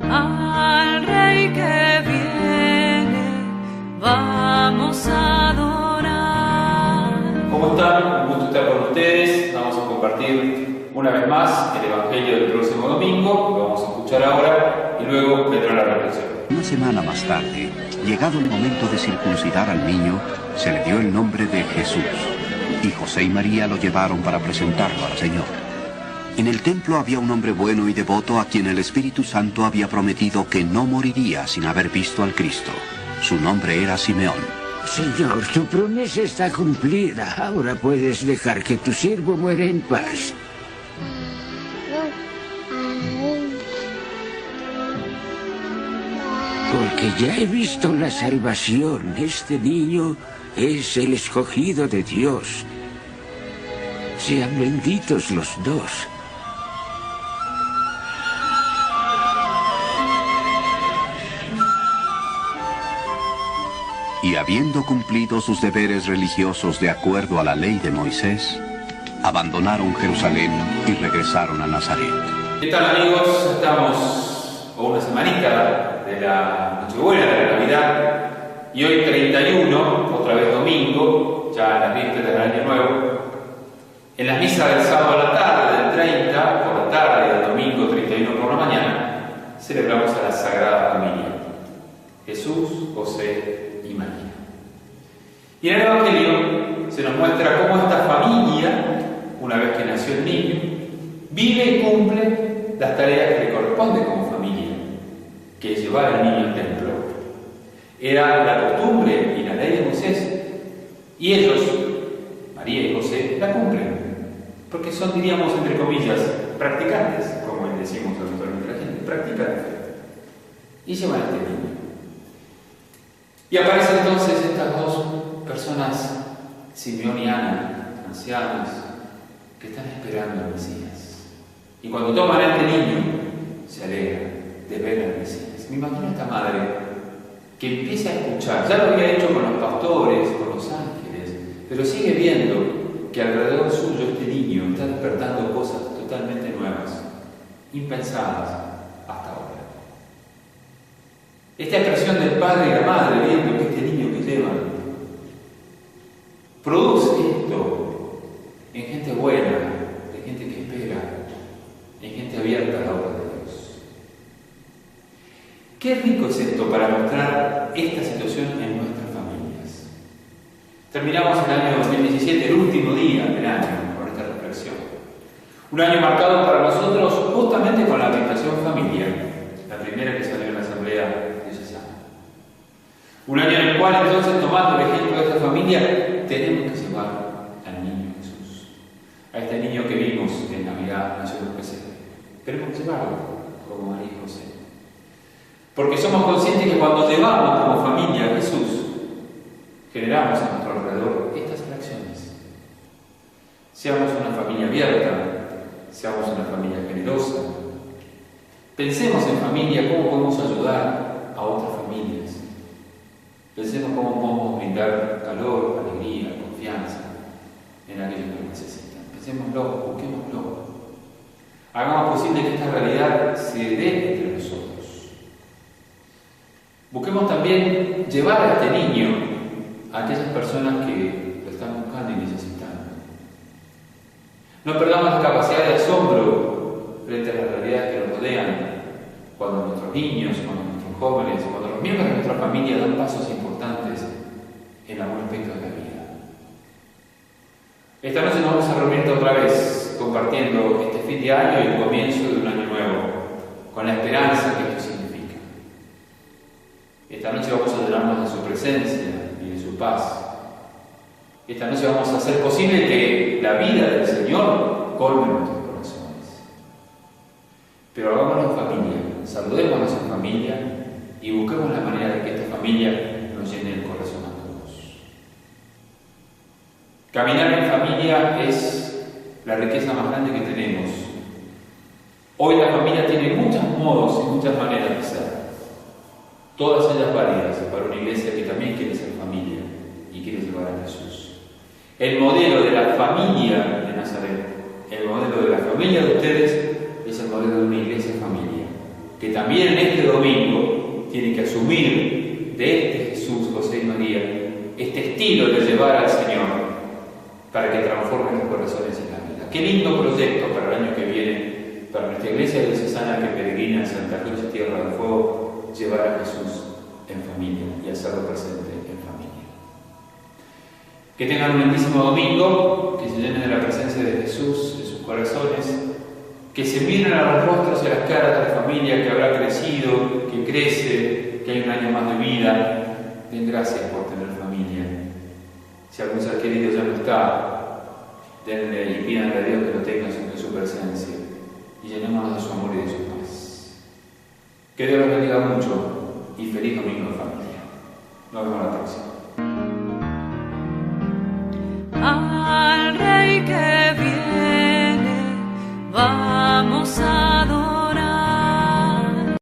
al Rey que viene, vamos a adorar. ¿Cómo están? Un gusto estar con ustedes. Vamos a compartir una vez más el Evangelio del próximo domingo. Lo vamos a escuchar ahora y luego vendrá la reflexión. Una semana más tarde, llegado el momento de circuncidar al niño, se le dio el nombre de Jesús, y José y María lo llevaron para presentarlo al Señor. En el templo había un hombre bueno y devoto a quien el Espíritu Santo había prometido que no moriría sin haber visto al Cristo. Su nombre era Simeón. Señor, tu promesa está cumplida. Ahora puedes dejar que tu siervo muera en paz. Porque ya he visto la salvación. Este niño es el escogido de Dios. Sean benditos los dos. Y habiendo cumplido sus deberes religiosos de acuerdo a la ley de Moisés, abandonaron Jerusalén y regresaron a Nazaret. ¿Qué tal, amigos? Estamos a una semanita de la Nochebuena, de la Navidad, y hoy 31, otra vez domingo, ya en las vísperas del Año Nuevo. En la misa del sábado a la tarde, del 30 por la tarde y del domingo 31 por la mañana, celebramos a la Sagrada Familia, Jesús, José y María. Y en el Evangelio se nos muestra cómo esta familia, una vez que nació el niño, vive y cumple las tareas que le corresponden como familia, que es llevar al niño al templo. Era la costumbre y la ley de Moisés, y ellos, María y José, la cumplen, porque son, diríamos, entre comillas, practicantes, como decimos habitualmente la gente, practicantes, y llevan a este niño. Y aparecen entonces estas dos personas, Simeón y Ana, ancianos, que están esperando al Mesías. Y cuando toman a este niño, se alegran de ver al Mesías. Me imagino a esta madre que empieza a escuchar, ya lo había hecho con los pastores, con los ángeles, pero sigue viendo que alrededor suyo este niño está despertando cosas totalmente nuevas, impensadas hasta ahora. Esta expresión del padre y la madre viendo que este niño que llevan produce esto en gente buena, en gente que espera, en gente abierta a la obra de Dios. Qué rico es esto para mostrar esta situación en nuestras familias. Terminamos el año 2017, el último día del año, con esta reflexión. Un año marcado para nosotros justamente con la orientación familiar, la primera que salió en la Asamblea. Un año en el cual entonces, tomando el ejemplo de esta familia, tenemos que llevar al niño Jesús. A este niño que vimos en Navidad, nació en un pesebre. Queremos llevarlo como María y José. Porque somos conscientes que cuando llevamos como familia a Jesús, generamos a nuestro alrededor estas reacciones. Seamos una familia abierta, seamos una familia generosa. Pensemos en familia cómo podemos ayudar a otras familias. Pensemos cómo podemos brindar calor, alegría, confianza en aquellos que lo necesitan. Pensémoslo, busquémoslo. Hagamos posible que esta realidad se dé entre nosotros. Busquemos también llevar a este niño a aquellas personas que lo están buscando y necesitando. No perdamos la capacidad de asombro frente a las realidades que nos rodean cuando nuestros niños, cuando nuestros jóvenes, cuando los miembros de nuestra familia dan pasos importantes en algún aspecto de la vida. Esta noche nos vamos a reunir otra vez compartiendo este fin de año y el comienzo de un año nuevo, con la esperanza que esto significa. Esta noche vamos a llenarnos de su presencia y de su paz. Esta noche vamos a hacer posible que la vida del Señor colme nuestros corazones. Pero hagámoslo en familia, saludémonos en familia y busquemos la manera de que esta familia nos llene el corazón a todos. Caminar en familia es la riqueza más grande que tenemos. Hoy la familia tiene muchos modos y muchas maneras de ser, todas ellas válidas para una iglesia que también quiere ser familia y quiere llevar a Jesús. El modelo de la familia de Nazaret, el modelo de la familia de ustedes, es el modelo de una iglesia familia, que también en este domingo tienen que asumir de este Jesús, José y María, este estilo de llevar al Señor para que transforme los corazones y la vida. Qué lindo proyecto para el año que viene, para nuestra iglesia diocesana que peregrina en Santa Cruz y Tierra del Fuego, llevar a Jesús en familia y hacerlo presente en familia. Que tengan un lindísimo domingo, que se llenen de la presencia de Jesús en sus corazones, que se miren a los rostros y a las caras de la familia que habrá crecido, que crece, que hay un año más de vida. Den gracias por tener familia. Si algún ser querido ya no está, denle y pídanle a Dios que lo tenga en su presencia y llenémonos de su amor y de su paz. Que Dios los bendiga mucho y feliz domingo de familia. Nos vemos la próxima.